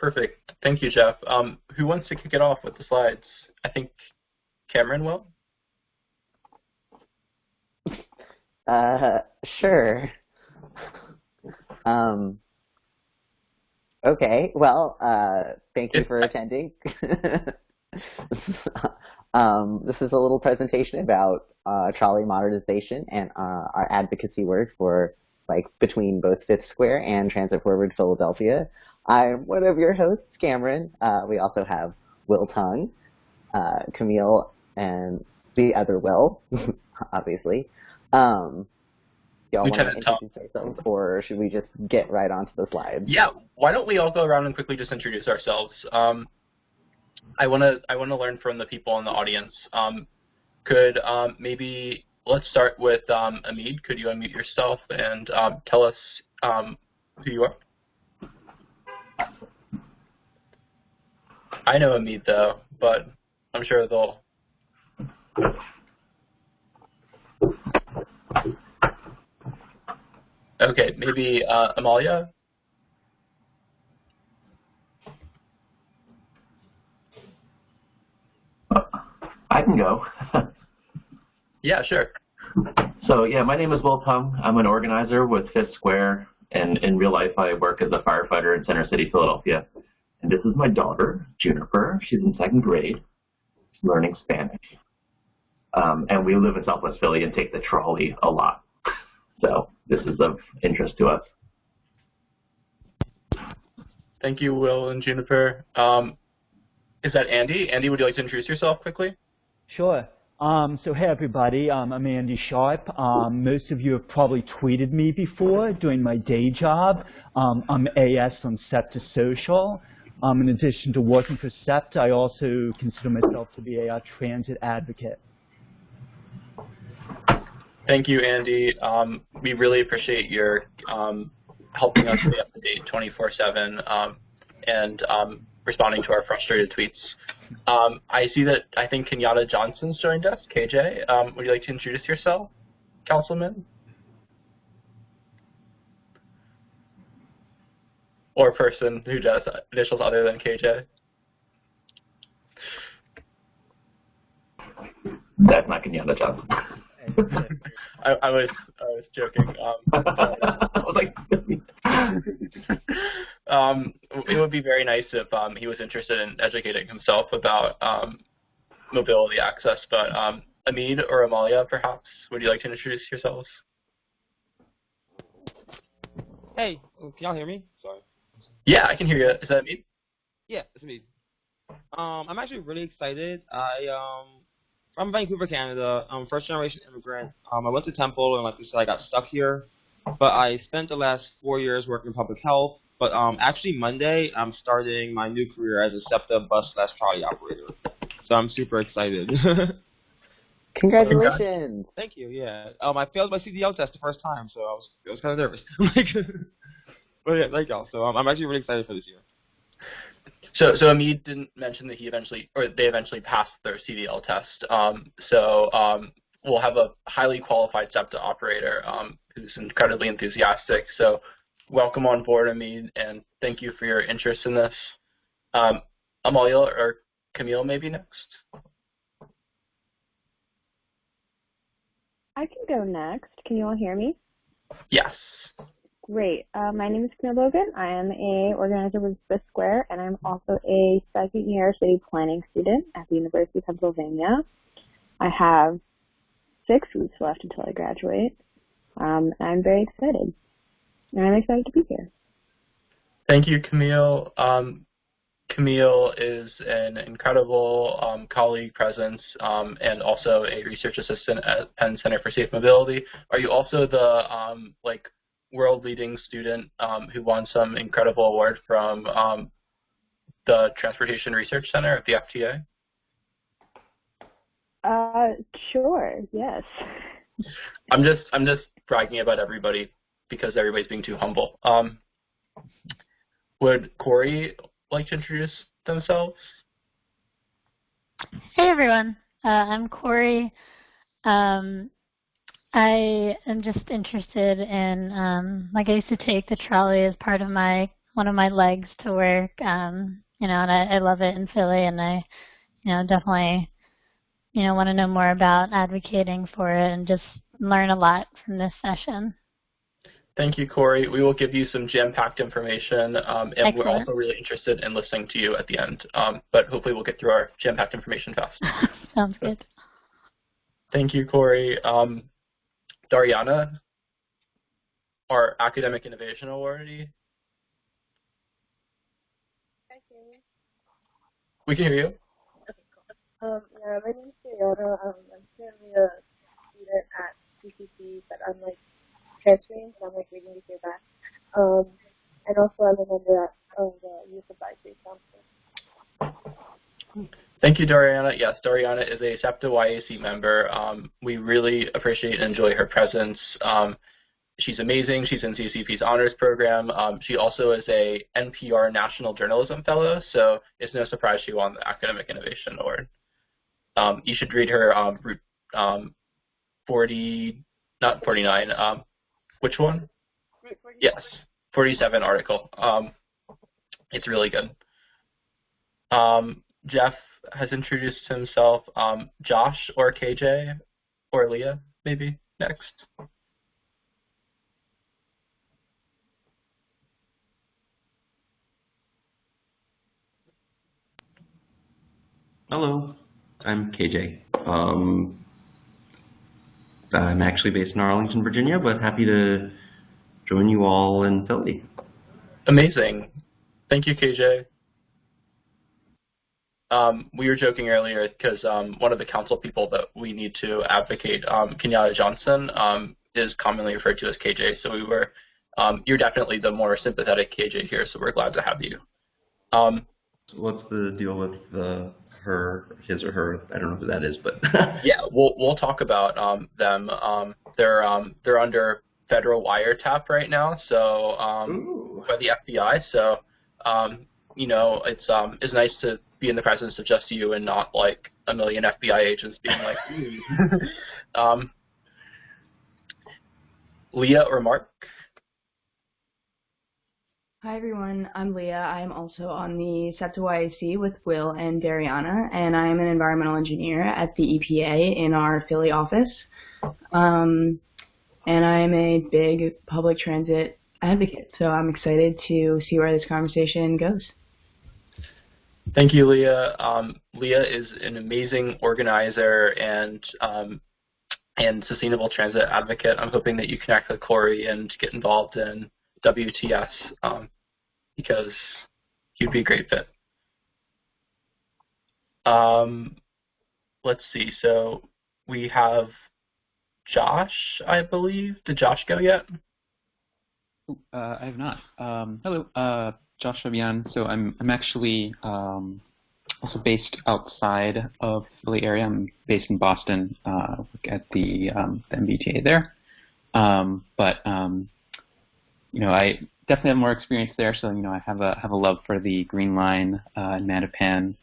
Perfect. Thank you, Jeff. Who wants to kick it off with the slides? I think Cameron will. Sure. Okay, well, thank you for attending. This is a little presentation about trolley modernization and our advocacy work for between both Fifth Square and Transit Forward Philadelphia. I'm one of your hosts, Cameron. We also have Will Tung, Camille, and the other Will, obviously. Y'all want to introduce ourselves, or should we just get right onto the slides? Yeah, why don't we all go around and quickly just introduce ourselves? I want to learn from the people in the audience. Could maybe let's start with Amid. Could you unmute yourself and tell us who you are? I know Amid though, but I'm sure they'll. Okay, maybe Amalia? I can go. Yeah, sure. So, yeah, my name is Will Tung. I'm an organizer with Fifth Square, and in real life I work as a firefighter in Center City, Philadelphia. And this is my daughter, Juniper. She's in 2nd grade. She's learning Spanish. And we live in Southwest Philly and take the trolley a lot. So this is of interest to us. Thank you, Will and Juniper. Is that Andy? Andy, would you like to introduce yourself quickly? Sure. So hey everybody, I'm Andy Sharp. Most of you have probably tweeted me before doing my day job. I'm AS on Septa Social. In addition to working for Septa, I also consider myself to be a transit advocate. Thank you, Andy. We really appreciate your helping us stay up to date 24/7 and responding to our frustrated tweets. I see that I think Kenyatta Johnson's joined us. KJ, would you like to introduce yourself, Councilman? Or person who does initials other than KJ? That's not Kenyatta Johnson. I was joking. I was like, it would be very nice if he was interested in educating himself about mobility access. But Amid or Amalia, perhaps, would you like to introduce yourselves? Hey, can y'all hear me? Sorry. Yeah, I can hear you. Is that Amid? Yeah, it's me. I'm actually really excited. I'm Vancouver, Canada. I'm a first-generation immigrant. I went to Temple, and like we said, I got stuck here. But I spent the last 4 years working in public health. But actually Monday, I'm starting my new career as a SEPTA bus/trolley operator. So I'm super excited. Congratulations! Thank you. Yeah. I failed my CDL test the first time, so I was kind of nervous. But yeah, thank y'all. So I'm actually really excited for this year. So Amid didn't mention that they eventually passed their CDL test. We'll have a highly qualified SEPTA operator who's incredibly enthusiastic. So welcome on board, Amid, and thank you for your interest in this. Amalia or Camille maybe next? I can go next. Can you all hear me? Yes. Great. My name is Camille Logan. I am a organizer with Fifth Square, and I'm also a second-year city planning student at the University of Pennsylvania. I have 6 weeks left until I graduate. I'm very excited. And I'm excited to be here. Thank you, Camille. Camille is an incredible colleague presence and also a research assistant at Penn Center for Safe Mobility. Are you also the world-leading student who won some incredible award from the Transportation Research Center at the FTA? Sure. Yes. I'm just bragging about everybody because everybody's being too humble. Would Corey like to introduce themselves? Hey everyone, I'm Corey. I am just interested in, I used to take the trolley as part of my one of my legs to work. You know, and I love it in Philly, and I, you know, definitely, you know, want to know more about advocating for it and just learn a lot from this session. Thank you, Corey. We will give you some jam-packed information, and Excellent. we're also really interested in listening to you at the end. But hopefully we'll get through our jam-packed information fast. Sounds good. Thank you, Corey. Dariana, our Academic Innovation Awardee. Hi, Jamie. We can hear you. Okay, cool. Yeah, my name is Dariana. I'm currently a student at TCP, but I'm like transferring, so I'm like waiting to hear back. And also I'm a member of the Youth Advisory Council. Thank you, Dariana. Yes, Dariana is a SEPTA YAC member. We really appreciate and enjoy her presence. She's amazing. She's in CCP's honors program. She also is a NPR National Journalism Fellow, so it's no surprise she won the Academic Innovation Award. You should read her 49, which one? Yes, 47 article. It's really good. Jeff has introduced himself. Josh or KJ or Leah, maybe next. Hello, I'm KJ. I'm actually based in Arlington, Virginia, but happy to join you all in Philly. Amazing. Thank you, KJ. We were joking earlier because one of the council people that we need to advocate, Kenyatta Johnson, is commonly referred to as KJ. So we were, you're definitely the more sympathetic KJ here, so we're glad to have you. What's the deal with his or her? I don't know who that is, but yeah, we'll talk about them. They're under federal wiretap right now, so by the FBI. So you know, it's nice to be in the presence of just you and not like a million FBI agents being like, Leah or Mark? Hi everyone, I'm Leah. I'm also on the SEPTA YAC with Will and Dariana, and I'm an environmental engineer at the EPA in our Philly office. And I'm a big public transit advocate, so I'm excited to see where this conversation goes. Thank you, Leah. Leah is an amazing organizer and sustainable transit advocate. I'm hoping that you connect with Corey and get involved in WTS because he'd be a great fit. Let's see. So we have Josh, I believe. Did Josh go yet? I have not. Hello, Josh Fabian. So I'm actually also based outside of the Philly area. I'm based in Boston. Work at the MBTA there. But you know, I definitely have more experience there. So you know, I have a love for the Green Line and Mattapan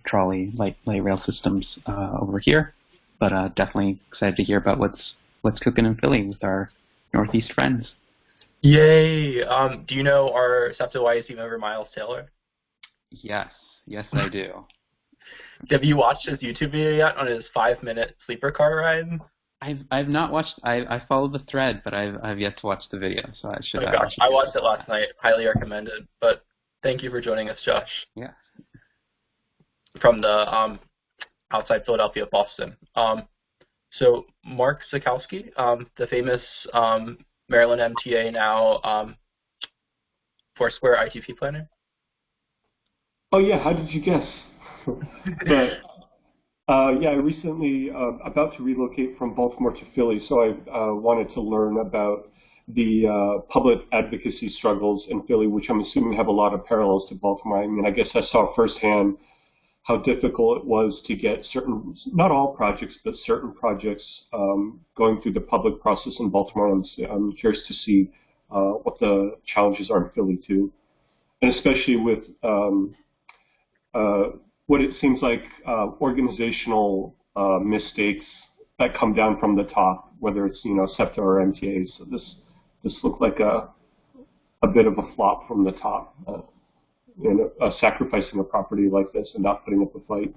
trolley light rail systems over here. But definitely excited to hear about what's cooking in Philly with our Northeast friends. Yay! Do you know our SEPTA YAC member Miles Taylor? Yes, I do. Have you watched his YouTube video yet on his 5-minute sleeper car ride? I've not watched. I followed the thread, but I've yet to watch the video. So I should. Oh my gosh, I watched it last night. Highly recommended. But thank you for joining us, Josh. Yeah. From the outside Philadelphia, Boston. So Mark Zakowski, the famous Maryland MTA now Foursquare ITP planner. Oh yeah, how did you guess? Yeah, I recently about to relocate from Baltimore to Philly, so I wanted to learn about the public advocacy struggles in Philly, which I'm assuming have a lot of parallels to Baltimore. I mean, I guess I saw firsthand how difficult it was to get certain, not all projects, but certain projects going through the public process in Baltimore. I'm curious to see what the challenges are in Philly too, and especially with what it seems like organizational mistakes that come down from the top, whether it's SEPTA or MTA. So this looked like a a bit of a flop from the top, sacrificing a property like this and not putting up a fight.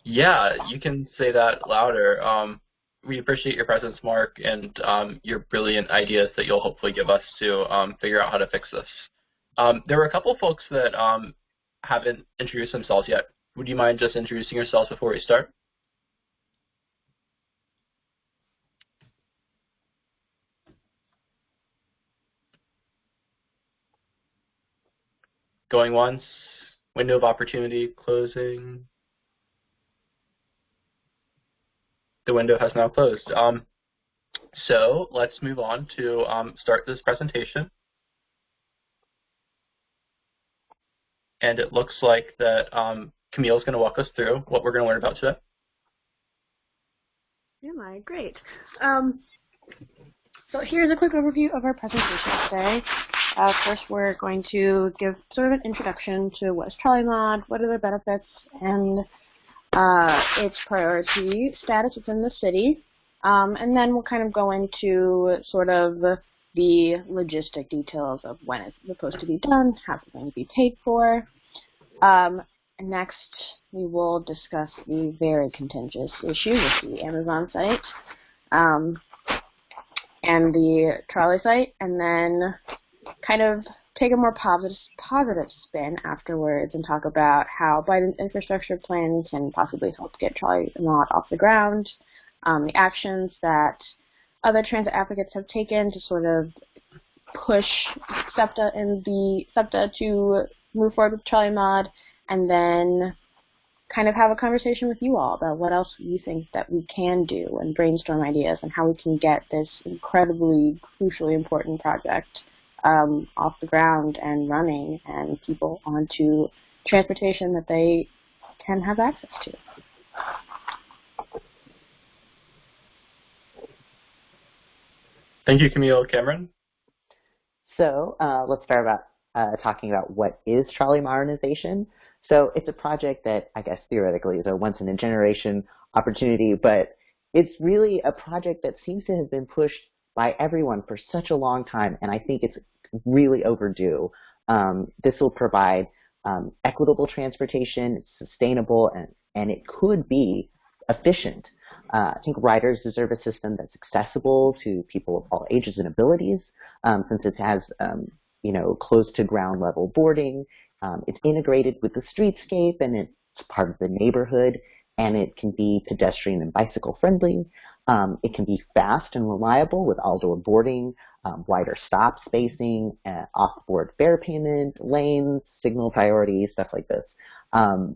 Yeah, you can say that louder. We appreciate your presence, Mark, and your brilliant ideas that you'll hopefully give us to figure out how to fix this. There were a couple folks that haven't introduced themselves yet. Would you mind just introducing yourselves before we start? Going once, window of opportunity closing. The window has now closed. So let's move on to start this presentation. And it looks like that Camille is going to walk us through what we're going to learn about today. Am I? Great. So here's a quick overview of our presentation today. First, we're going to give sort of an introduction to what is Trolley Mod, what are the benefits, and its priority status within the city. And then we'll kind of go into sort of the logistic details of when it's supposed to be done, how it's going to be paid for. Next, we will discuss the very contentious issue with the Amazon site and the trolley site, and then kind of take a more positive spin afterwards and talk about how Biden's infrastructure plan can possibly help get Trolley Mod off the ground, the actions that other transit advocates have taken to sort of push SEPTA and the SEPTA to move forward with Trolley Mod, and then kind of have a conversation with you all about what else you think that we can do and brainstorm ideas and how we can get this incredibly, crucially important project off the ground and running and people onto transportation that they can have access to. Thank you, Camille. Cameron? So let's start about talking about what is trolley modernization. So it's a project that I guess theoretically is a once-in-a-generation opportunity, but it's really a project that seems to have been pushed by everyone for such a long time, and I think it's really overdue. This will provide equitable transportation, it's sustainable, and it could be efficient. I think riders deserve a system that's accessible to people of all ages and abilities, since it has close to ground level boarding. It's integrated with the streetscape, and it's part of the neighborhood, and it can be pedestrian and bicycle friendly. It can be fast and reliable with all-door boarding, wider stop spacing, off-board fare payment, lanes, signal priority, stuff like this.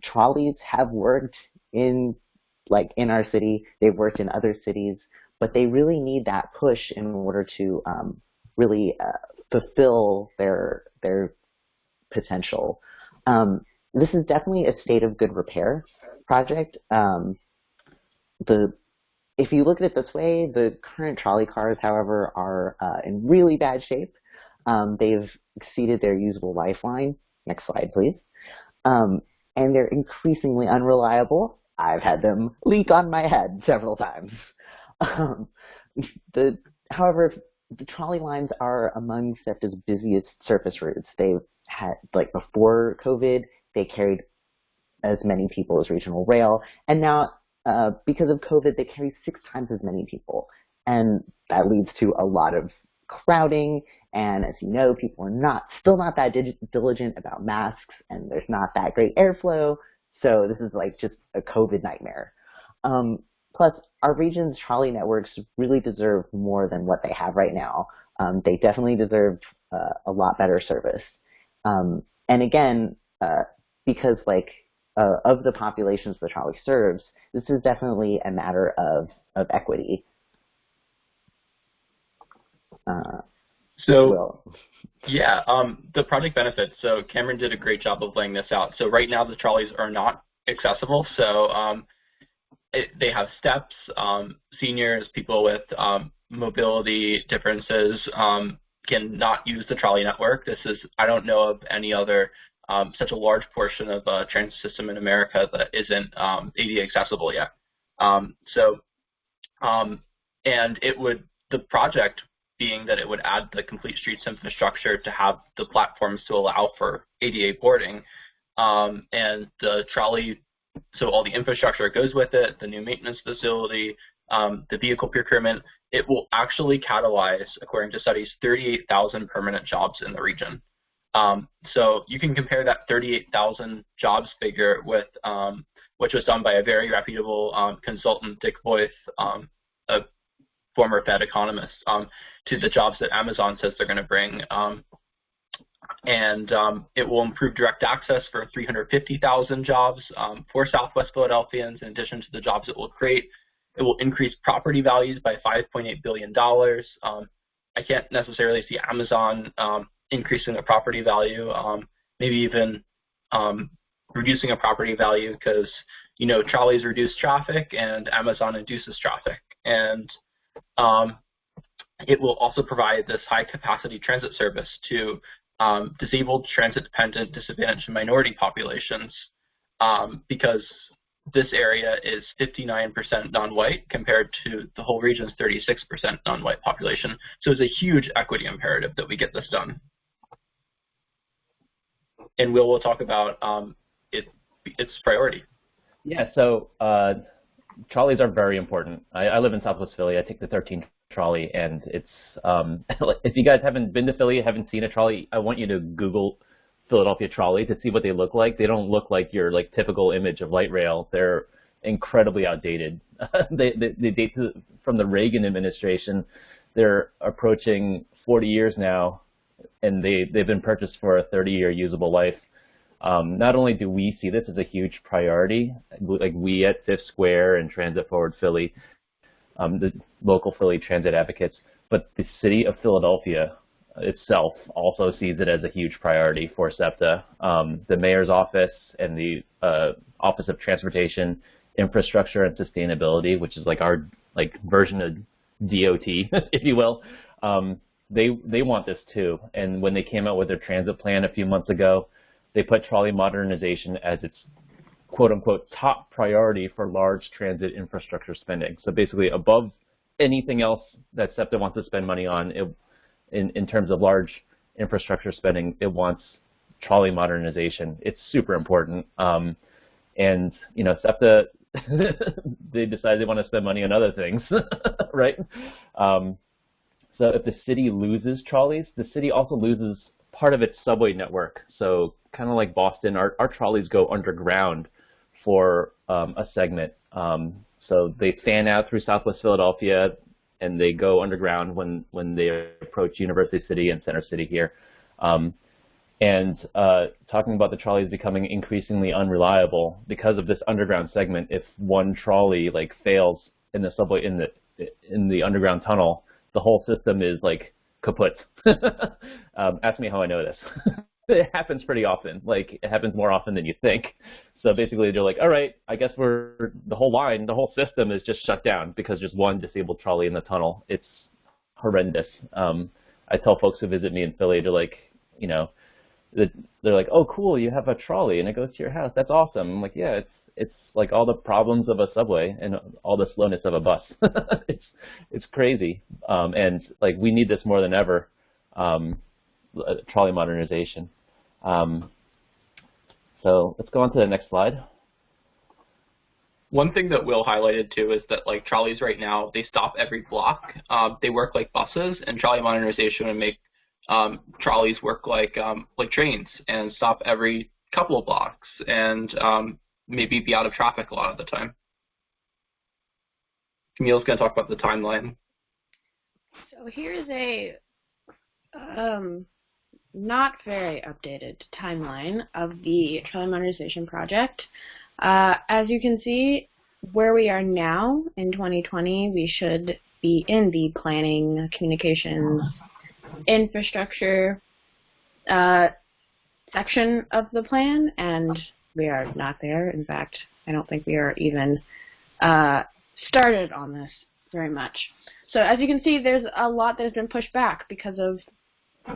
Trolleys have worked in our city. They've worked in other cities, but they really need that push in order to really fulfill their potential. This is definitely a state of good repair project. If you look at it this way, the current trolley cars, however, are in really bad shape. They've exceeded their usable lifeline. Next slide, please. And they're increasingly unreliable. I've had them leak on my head several times. However, the trolley lines are among SEPTA's busiest surface routes. They've had, before COVID, they carried as many people as regional rail, and now because of COVID, they carry 6 times as many people, and that leads to a lot of crowding. And as you know, people are still not that diligent about masks, and there's not that great airflow. So this is just a COVID nightmare. Plus, our region's trolley networks really deserve more than what they have right now. They definitely deserve a lot better service. And again, because of the populations the trolley serves, this is definitely a matter of equity. The project benefits. So Cameron did a great job of laying this out. So right now the trolleys are not accessible. So they have steps. Seniors, people with mobility differences cannot use the trolley network. I don't know of any other such a large portion of the transit system in America that isn't ADA accessible yet. The project being that it would add the complete streets infrastructure to have the platforms to allow for ADA boarding, and the trolley, so all the infrastructure goes with it, the new maintenance facility, the vehicle procurement, it will actually catalyze, according to studies, 38,000 permanent jobs in the region. So you can compare that 38,000 jobs figure with which was done by a very reputable consultant, Dick Boyth, a former Fed economist, to the jobs that Amazon says they're going to bring. And it will improve direct access for 350,000 jobs for Southwest Philadelphians, in addition to the jobs it will create. It will increase property values by $5.8 billion. I can't necessarily see Amazon increasing the property value, maybe even reducing a property value, because, you know, trolleys reduce traffic and Amazon induces traffic. And it will also provide this high-capacity transit service to disabled, transit-dependent, disadvantaged minority populations, because this area is 59% non-white compared to the whole region's 36% non-white population. So it's a huge equity imperative that we get this done. And we'll talk about its priority. Yeah, so trolleys are very important. I live in Southwest Philly. I take the 13 trolley, and it's if you guys haven't been to Philly, haven't seen a trolley, I want you to Google Philadelphia trolley to see what they look like. They don't look like your typical image of light rail. They're incredibly outdated. they date from the Reagan administration. They're approaching 40 years now, and they've been purchased for a 30-year usable life. Not only do we see this as a huge priority, like we at Fifth Square and Transit Forward Philly, the local Philly transit advocates, but the city of Philadelphia itself also sees it as a huge priority for SEPTA. The mayor's office and the Office of Transportation, Infrastructure and Sustainability, which is like our version of DOT, if you will, they want this too. And when they came out with their transit plan a few months ago, they put trolley modernization as its quote-unquote top priority for large transit infrastructure spending. So basically above anything else that SEPTA wants to spend money on, in terms of large infrastructure spending, it wants trolley modernization. It's super important. And, you know, SEPTA, they decide they want to spend money on other things, right? So if the city loses trolleys, the city also loses part of its subway network. So kind of like Boston, our trolleys go underground for a segment. So they fan out through Southwest Philadelphia, and they go underground when they approach University City and Center City here. And talking about the trolleys becoming increasingly unreliable because of this underground segment. If one trolley fails in the subway in the underground tunnel, the whole system is kaput. Ask me how I know this. It happens pretty often. It happens more often than you think. So basically, they're like, all right, I guess the whole line, the whole system is just shut down because just one disabled trolley in the tunnel. It's horrendous. I tell folks who visit me in Philly, they're like, you know, they're like, oh, cool, you have a trolley and it goes to your house. That's awesome. I'm like, yeah, it's like all the problems of a subway and all the slowness of a bus. It's crazy. And we need this more than ever. Trolley modernization. So let's go on to the next slide. One thing that Will highlighted too is that trolleys right now, they stop every block. They work like buses, and trolley modernization would make trolleys work like trains and stop every couple of blocks and maybe be out of traffic a lot of the time. Camille's going to talk about the timeline. So here's a not very updated timeline of the Trolley Modernization project. As you can see, where we are now in 2020, we should be in the planning, communications, infrastructure section of the plan, and we are not there. In fact, I don't think we are even started on this very much. So as you can see, there's a lot that has been pushed back because of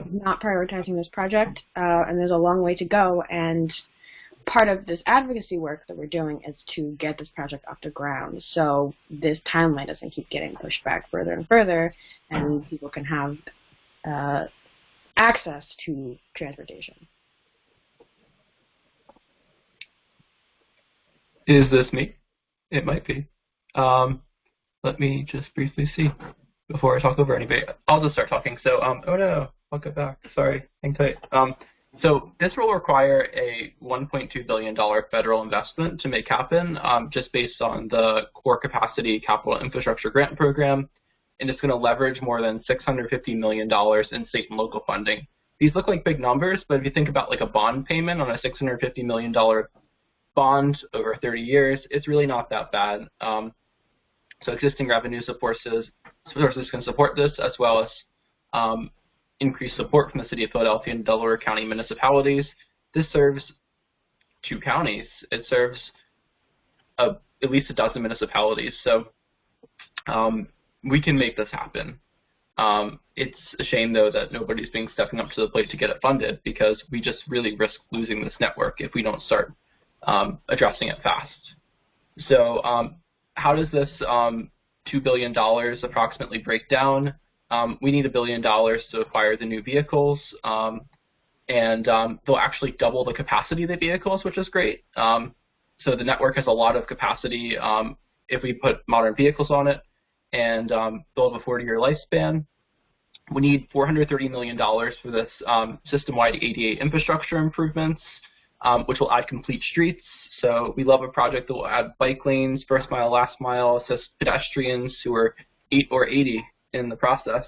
not prioritizing this project, and there's a long way to go, and part of this advocacy work that we're doing is to get this project off the ground, so this timeline doesn't keep getting pushed back further and further, and people can have access to transportation. Is this me? It might be. Let me just briefly see before I talk over anybody. I'll just start talking. So, oh no, I'll get back. Sorry, hang tight. So this will require a $1.2 billion federal investment to make happen, just based on the Core Capacity Capital Infrastructure Grant Program, and it's going to leverage more than $650 million in state and local funding. These look like big numbers, but if you think about like a bond payment on a $650 million bond over 30 years, it's really not that bad. So existing revenue sources can support this, as well as increased support from the City of Philadelphia and Delaware County municipalities. This serves 2 counties. It serves at least a dozen municipalities. So we can make this happen. It's a shame, though, that nobody's stepping up to the plate to get it funded, because we just really risk losing this network if we don't start addressing it fast. So how does this $2 billion approximately break down? We need $1 billion to acquire the new vehicles, and they'll actually double the capacity of the vehicles, which is great. So the network has a lot of capacity if we put modern vehicles on it, and they'll have a 40-year lifespan. We need $430 million for this system-wide ADA infrastructure improvements, which will add complete streets. So we love a project that will add bike lanes, first mile, last mile, assist pedestrians who are 8 or 80 in the process.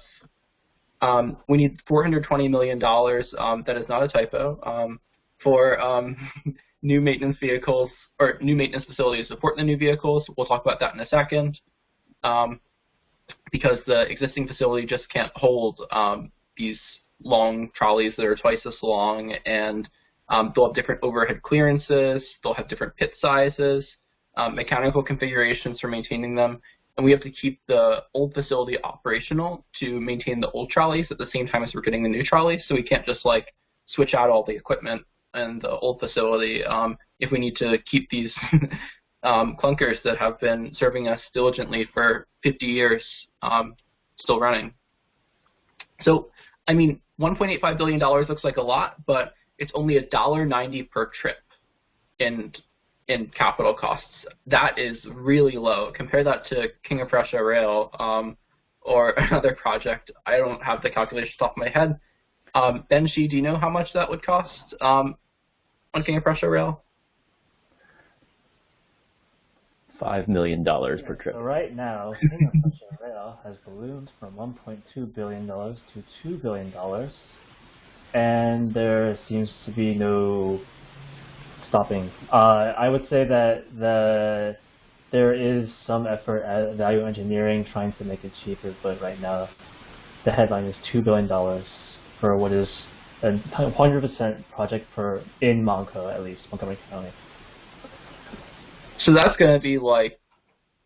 We need $420 million, that is not a typo, for new maintenance vehicles, or new maintenance facilities to support the new vehicles. We'll talk about that in a second, because the existing facility just can't hold these long trolleys that are twice as long, and they'll have different overhead clearances, they'll have different pit sizes, mechanical configurations for maintaining them, and we have to keep the old facility operational to maintain the old trolleys at the same time as we're getting the new trolleys, so we can't just like switch out all the equipment in the old facility if we need to keep these clunkers that have been serving us diligently for 50 years still running. So, I mean, $1.85 billion looks like a lot, but it's only $1.90 per trip in capital costs. That is really low. Compare that to King of Prussia Rail or another project. I don't have the calculations off my head. Benji, do you know how much that would cost on King of Prussia Rail? $5 million per trip. So right now, King of Prussia Rail has ballooned from $1.2 billion to $2 billion, and there seems to be no stopping. I would say that there is some effort at value engineering trying to make it cheaper, but right now the headline is $2 billion for what is a 100% project in Montco, at least, Montgomery County. So that's going to be like,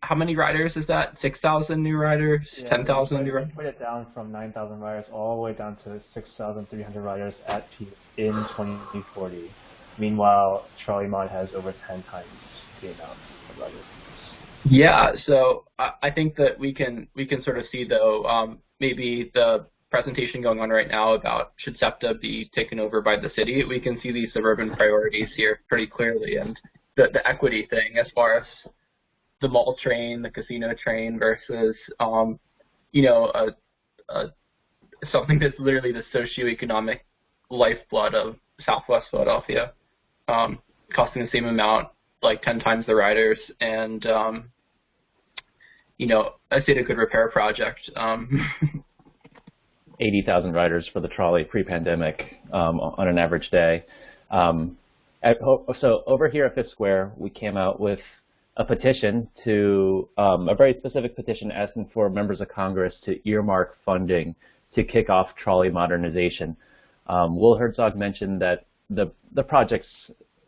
how many riders is that? 6,000 new riders? Yeah, 10,000 new riders? Put it down from 9,000 riders all the way down to 6,300 riders at peak in 2040. Meanwhile, Trolley Mod has over 10 times the amount of riders. Yeah, so I think that we can sort of see, though, maybe the presentation going on right now about should SEPTA be taken over by the city. We can see these suburban priorities here pretty clearly, and the equity thing as far as the mall train, the casino train versus, you know, something that's literally the socioeconomic lifeblood of Southwest Philadelphia, costing the same amount, like 10 times the riders, and, you know, I say a good repair project. 80,000 riders for the trolley pre-pandemic on an average day. So over here at Fifth Square, we came out with a petition to, a very specific petition asking for members of Congress to earmark funding to kick off trolley modernization. Will Herzog mentioned that the project's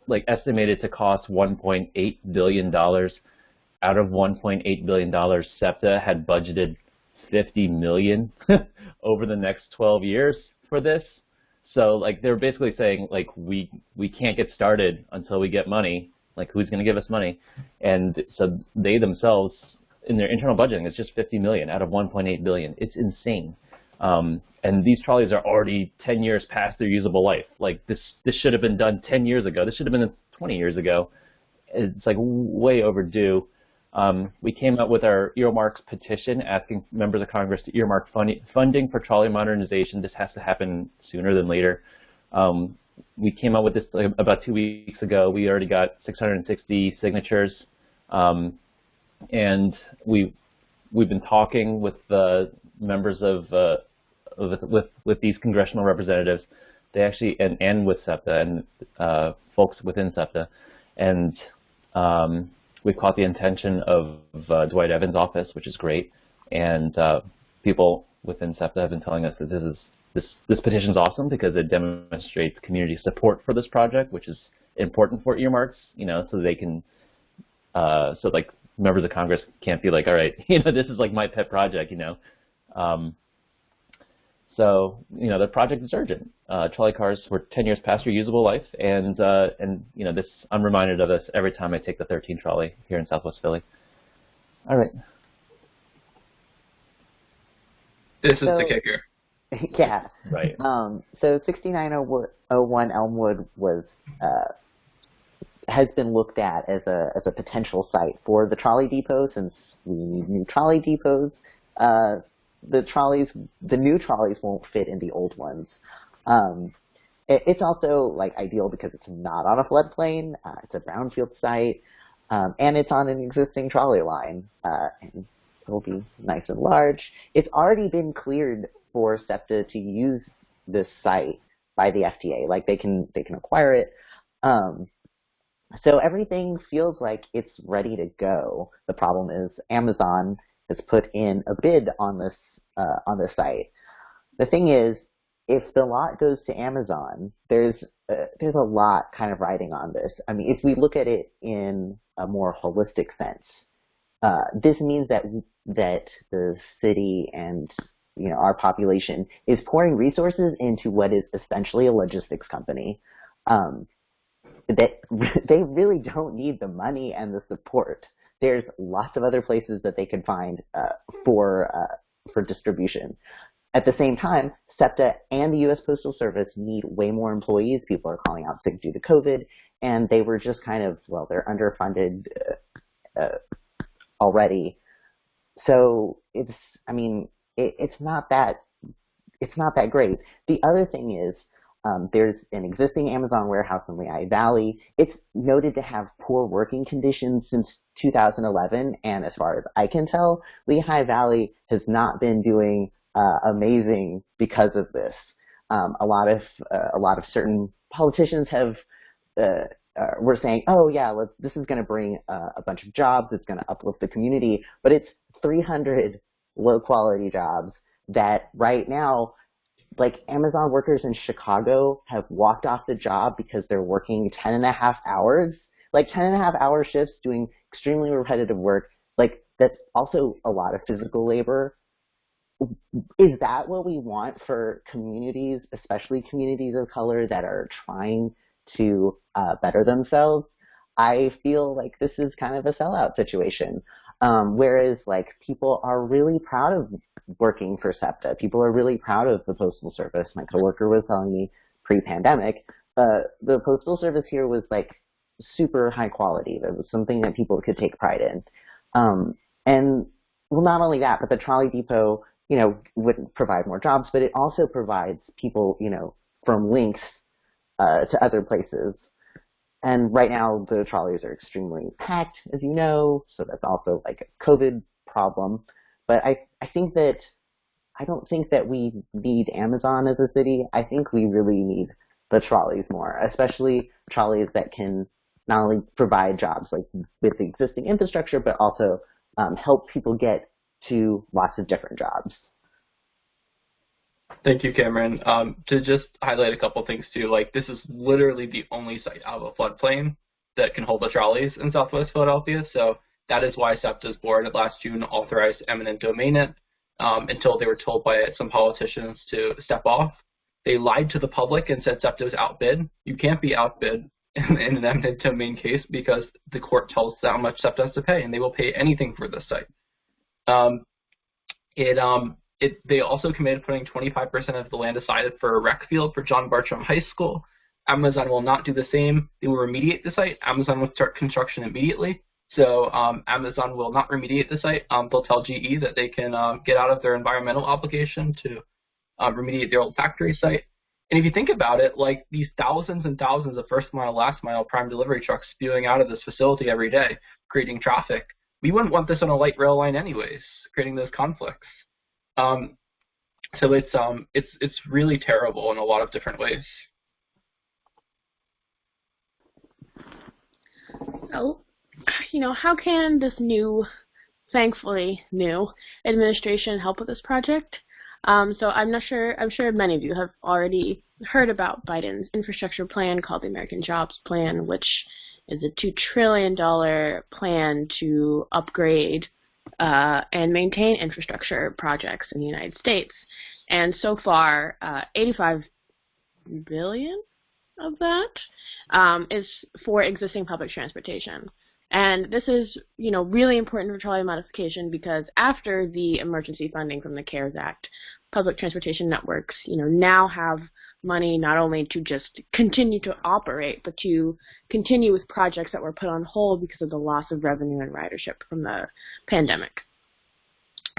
like estimated to cost $1.8 billion. Out of $1.8 billion, SEPTA had budgeted $50 million over the next 12 years for this. So like they're basically saying like we can't get started until we get money. Like who's going to give us money? And so they themselves in their internal budgeting it's just 50 million out of 1.8 billion. It's insane. And these trolleys are already 10 years past their usable life. Like this should have been done 10 years ago. This should have been done 20 years ago. It's like way overdue. We came out with our Earmarks Petition asking members of Congress to earmark funding for trolley modernization. This has to happen sooner than later. We came out with this about 2 weeks ago. We already got 660 signatures, and we've been talking with the members of with these congressional representatives. They actually and with SEPTA and folks within SEPTA, and we caught the attention of Dwight Evans' office, which is great, and people within SEPTA have been telling us that this petition is awesome because it demonstrates community support for this project, which is important for earmarks, you know, so they can, so like members of Congress can't be like, all right, you know, this is like my pet project, you know. So, you know, the project is urgent. Trolley cars were 10 years past their usable life, and you know, I'm reminded of this every time I take the 13 trolley here in Southwest Philly. All right. This is the kicker. Yeah. Right. So 6901 Elmwood has been looked at as a potential site for the trolley depot, since we need new trolley depots. The new trolleys won't fit in the old ones. It's also like ideal because it's not on a floodplain. It's a brownfield site, and it's on an existing trolley line. And it'll be nice and large. It's already been cleared for SEPTA to use this site by the FTA. Like they can acquire it. So everything feels like it's ready to go. The problem is Amazon has put in a bid on this site. The thing is, if the lot goes to Amazon, there's a lot kind of riding on this. I mean, if we look at it in a more holistic sense, this means that the city and, you know, our population is pouring resources into what is essentially a logistics company. That they really don't need the money and the support. There's lots of other places that they can find for distribution. At the same time, SEPTA and the U.S. Postal Service need way more employees. People are calling out sick due to COVID, and they were just kind of, well, they're underfunded already. So it's not that great. The other thing is, there's an existing Amazon warehouse in Lehigh Valley. It's noted to have poor working conditions since 2011, and as far as I can tell, Lehigh Valley has not been doing amazing because of this. A lot of certain politicians were saying, oh yeah, this is going to bring a bunch of jobs, it's going to uplift the community, but it's 300 low-quality jobs that right now, like Amazon workers in Chicago have walked off the job because they're working 10.5 hours, like 10.5 hour shifts doing extremely repetitive work. Like that's also a lot of physical labor. Is that what we want for communities, especially communities of color that are trying to better themselves? I feel like this is kind of a sellout situation. Whereas like people are really proud of working for SEPTA. People are really proud of the Postal Service. My coworker was telling me pre-pandemic, the Postal Service here was like super high quality. There was something that people could take pride in. And well, not only that, but the trolley depot, you know, would provide more jobs, but it also provides people, you know, from links to other places. And right now the trolleys are extremely packed, as you know, so that's also like a COVID problem. But I don't think that we need Amazon as a city. I think we really need the trolleys more, especially trolleys that can not only provide jobs like with the existing infrastructure, but also help people get to lots of different jobs. Thank you, Cameron. To just highlight a couple things too, like this is literally the only site out of a floodplain that can hold the trolleys in Southwest Philadelphia. So that is why SEPTA's board last June authorized eminent domain it until they were told by some politicians to step off. They lied to the public and said SEPTA was outbid. You can't be outbid in an eminent domain case because the court tells how much SEPTA has to pay, and they will pay anything for this site. They also committed putting 25% of the land aside for a rec field for John Bartram High School. Amazon will not do the same. They will remediate the site. Amazon will start construction immediately. So Amazon will not remediate the site. They'll tell GE that they can get out of their environmental obligation to remediate their old factory site. And if you think about it, like these thousands and thousands of first mile, last mile prime delivery trucks spewing out of this facility every day, creating traffic, we wouldn't want this on a light rail line anyways, creating those conflicts. So it's really terrible in a lot of different ways. So, how can this new, thankfully new, administration help with this project? So I'm sure many of you have already heard about Biden's infrastructure plan called the American Jobs Plan, which is a $2 trillion plan to upgrade and maintain infrastructure projects in the United States. And so far, $85 billion of that is for existing public transportation. And this is, really important for trolley modification because after the emergency funding from the CARES Act, public transportation networks, now have money not only to just continue to operate, but to continue with projects that were put on hold because of the loss of revenue and ridership from the pandemic.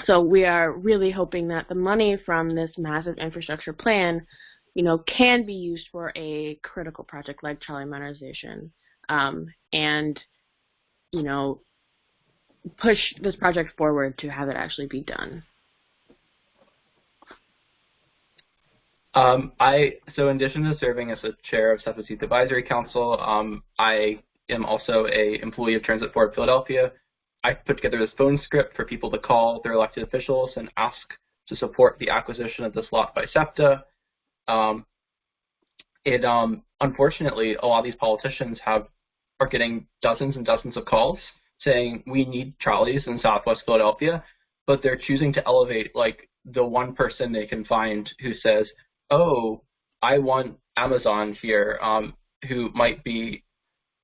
So we are really hoping that the money from this massive infrastructure plan, can be used for a critical project like Trolley Modernization, and push this project forward to have it actually be done. So in addition to serving as the chair of SEPTA's Youth Advisory Council, I am also an employee of Transit Forward Philadelphia. I put together this phone script for people to call their elected officials and ask to support the acquisition of this lot by SEPTA. Unfortunately, a lot of these politicians are getting dozens and dozens of calls saying we need trolleys in Southwest Philadelphia, but they're choosing to elevate like the one person they can find who says, oh, I want Amazon here, who might be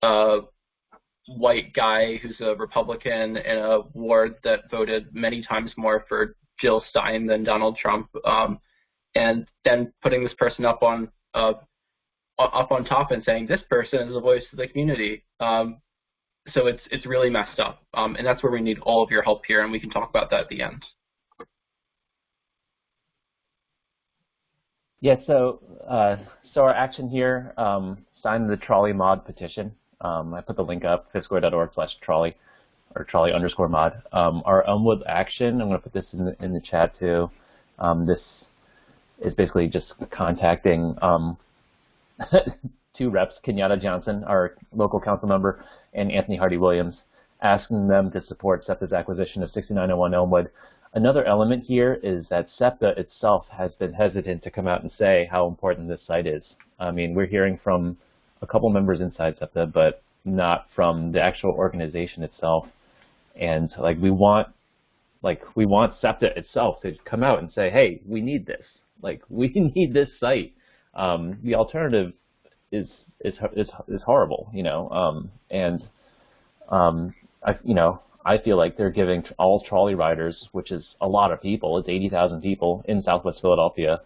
a white guy who's a Republican in a ward that voted many times more for Jill Stein than Donald Trump, and then putting this person up on top and saying this person is the voice of the community. So it's really messed up, and that's where we need all of your help here, and we can talk about that at the end. Yeah, so our action here, sign the Trolley Mod petition. I put the link up, fifthsquare.org/trolley, or trolley_mod. Our Elmwood action, I'm going to put this in the chat too. This is basically just contacting two reps, Kenyatta Johnson, our local council member, and Anthony Hardy Williams, asking them to support SEPTA's acquisition of 6901 Elmwood. Another element here is that SEPTA itself has been hesitant to come out and say how important this site is. I mean, we're hearing from a couple members inside SEPTA, but not from the actual organization itself. And we want SEPTA itself to come out and say, hey, we need this. We need this site. The alternative is horrible, I feel like they're giving all trolley riders, which is a lot of people, it's 80,000 people in Southwest Philadelphia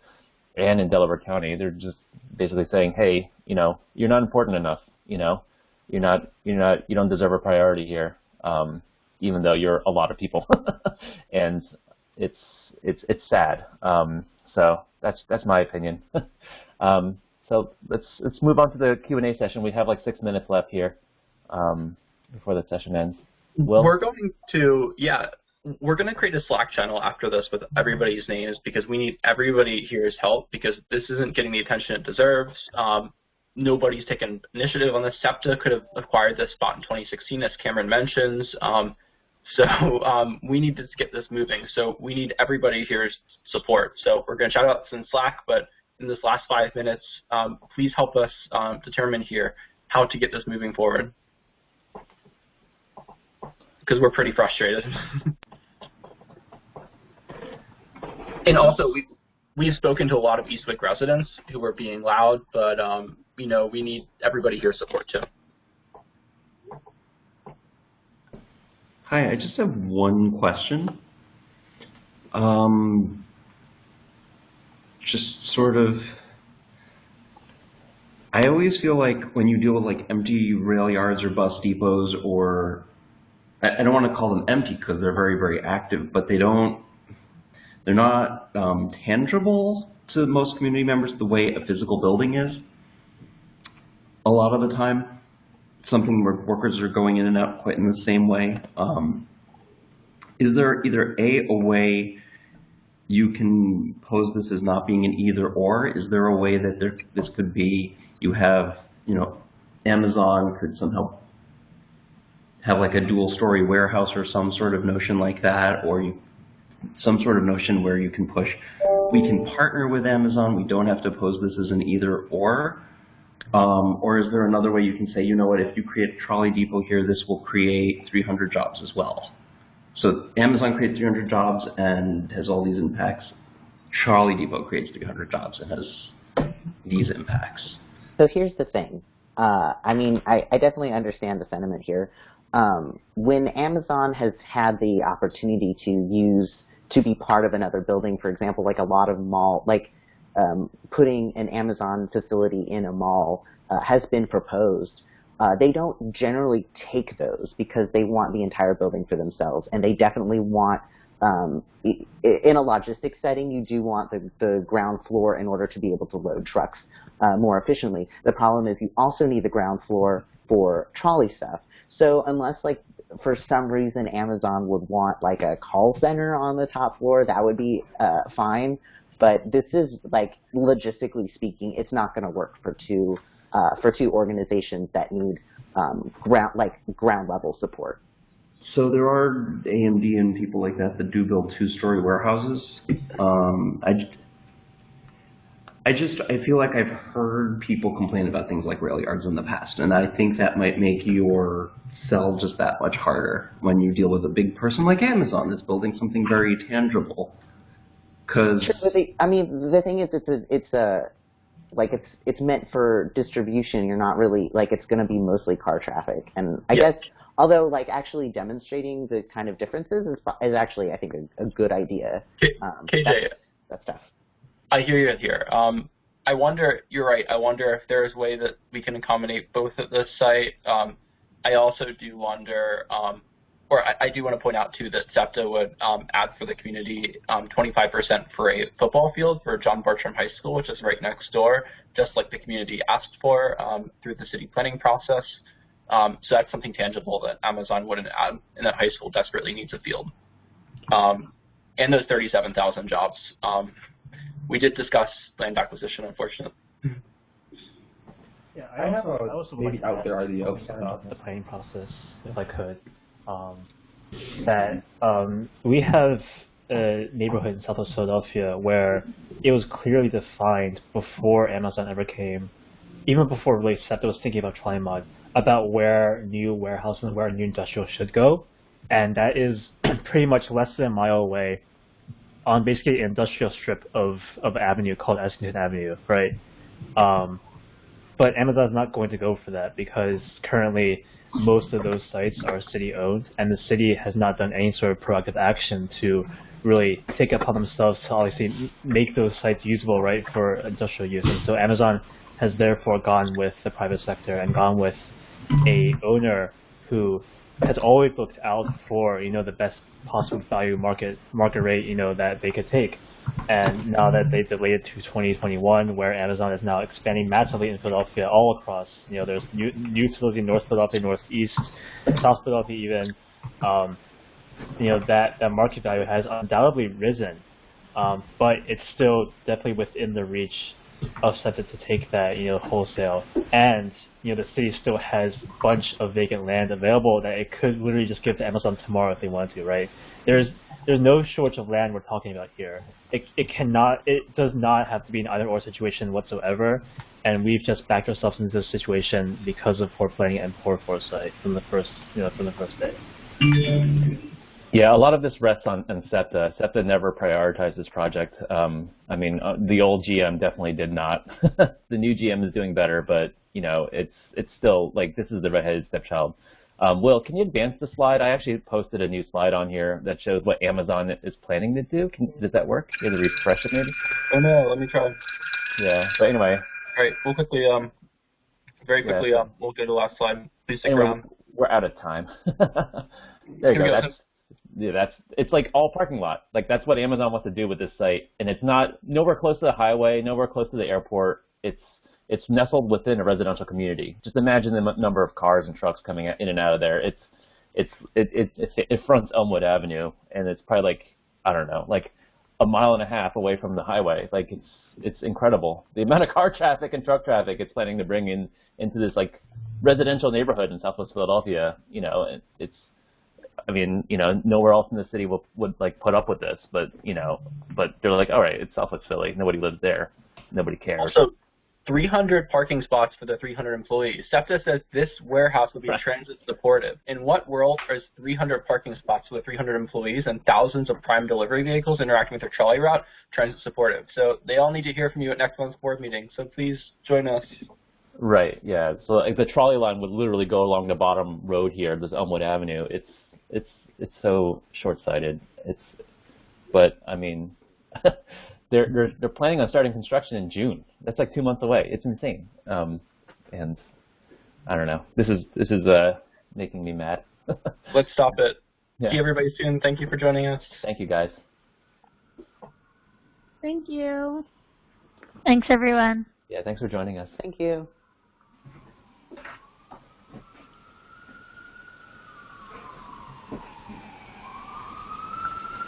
and in Delaware County. They're just basically saying, hey, you're not important enough, you don't deserve a priority here, even though you're a lot of people, and it's sad. So that's my opinion. So let's move on to the Q&A session. We have 6 minutes left here before the session ends. Will? We're going to create a Slack channel after this with everybody's names because we need everybody here's help because this isn't getting the attention it deserves. Nobody's taken initiative on this. SEPTA could have acquired this spot in 2016, as Cameron mentions. So we need to get this moving. So we need everybody here's support. So we're going to shout out in Slack, but in this last 5 minutes, please help us determine here how to get this moving forward, because we're pretty frustrated. And also, we've spoken to a lot of Eastwick residents who were being loud, but you know, we need everybody here's support too. Hi, I just have one question. Just sort of, I always feel like when you deal with like empty rail yards or bus depots, or I don't want to call them empty because they're very, very active, but they're not tangible to most community members the way a physical building is. A lot of the time, something where workers are going in and out quite in the same way. Is there either a way you can pose this as not being an either or? Is there a way that this could be, you have, you know, Amazon could somehow have like a dual story warehouse or some sort of notion like that, or some sort of notion where you can push, we can partner with Amazon, we don't have to pose this as an either or is there another way you can say, you know what, if you create a trolley depot here, this will create 300 jobs as well. So Amazon creates 300 jobs and has all these impacts. Trolley Depot creates 300 jobs and has these impacts. So here's the thing. I mean, I definitely understand the sentiment here. When Amazon has had the opportunity to be part of another building, for example, like a lot of mall, like putting an Amazon facility in a mall has been proposed. They don't generally take those because they want the entire building for themselves, and they definitely want, in a logistics setting, you do want the ground floor in order to be able to load trucks more efficiently. The problem is you also need the ground floor for trolley stuff. So unless, like, for some reason Amazon would want like a call center on the top floor, that would be fine. But this is, like, logistically speaking, it's not going to work for two organizations that need ground level support. So there are AMD and people like that do build two-story warehouses. I feel like I've heard people complain about things like rail yards in the past, and I think that might make your sell just that much harder when you deal with a big person like Amazon that's building something very tangible. Because I mean, the thing is, it's meant for distribution. You're not really, like, it's going to be mostly car traffic, and I guess, although, like, actually demonstrating the kind of differences is actually, I think, a good idea. KJ, that's tough. I hear you here. I wonder, you're right, I wonder if there's a way that we can accommodate both at this site. I also do wonder, I do want to point out, too, that SEPTA would add for the community 25% for a football field for John Bartram High School, which is right next door, just like the community asked for through the city planning process. So that's something tangible that Amazon wouldn't add, and that high school desperately needs a field. And those 37,000 jobs. We did discuss land acquisition, unfortunately. Yeah, I also maybe out there ideas about the planning process, if I could. We have a neighborhood in Southwest Philadelphia where it was clearly defined before Amazon ever came, even before really SEPTA was thinking about Trolley Mod, about where new warehouses and where new industrial should go, and that is pretty much less than a mile away on basically an industrial strip of avenue called Essington Avenue, right? But Amazon's not going to go for that because currently most of those sites are city-owned, and the city has not done any sort of proactive action to really take it upon themselves to obviously make those sites usable, right, for industrial use. And so Amazon has therefore gone with the private sector and gone with a owner who has always looked out for, you know, the best possible value market rate, that they could take. And now that they've delayed it to 2021, where Amazon is now expanding massively in Philadelphia all across, there's new facilities in North Philadelphia, Northeast, South Philadelphia even, that market value has undoubtedly risen, but it's still definitely within the reach of SEPTA to take that, wholesale. And, the city still has a bunch of vacant land available that it could literally just give to Amazon tomorrow if they wanted to, right? There's no shortage of land we're talking about here. It does not have to be an either-or situation whatsoever, and we've just backed ourselves into this situation because of poor planning and poor foresight from the first day. Yeah, a lot of this rests on SEPTA. SEPTA never prioritized this project. I mean, the old GM definitely did not. The new GM is doing better, but you know, it's still like this is the redheaded stepchild. Will, can you advance the slide? I actually posted a new slide on here that shows what Amazon is planning to do. Does that work? Can you refresh it maybe? Oh no, let me try. Yeah, but anyway. All right, we'll quickly, very quickly, we'll go to the last slide. Please stick anyway, around. We're out of time. There you go. It's like all parking lot. Like that's what Amazon wants to do with this site, and it's not nowhere close to the highway, nowhere close to the airport. It's nestled within a residential community. Just imagine the number of cars and trucks coming in and out of there. It fronts Elmwood Avenue, and it's probably like, I don't know, like a mile and a half away from the highway. Like it's incredible the amount of car traffic and truck traffic it's planning to bring into this like residential neighborhood in Southwest Philadelphia. You know, I mean, you know, nowhere else in the city would like put up with this, but you know, but they're like, all right, it's Southwest Philly. Nobody lives there. Nobody cares. Also, 300 parking spots for the 300 employees. SEPTA says this warehouse will be transit supportive. In what world is 300 parking spots for the 300 employees and thousands of prime delivery vehicles interacting with their trolley route transit supportive? So they all need to hear from you at next month's board meeting. So please join us. Right. Yeah. So like the trolley line would literally go along the bottom road here, this Elmwood Avenue. It's so short-sighted. But I mean, they're planning on starting construction in June. That's like 2 months away. It's insane. And I don't know. This is making me mad. Let's stop it. Yeah. See everybody soon. Thank you for joining us. Thank you, guys. Thank you. Thanks, everyone. Yeah, thanks for joining us. Thank you.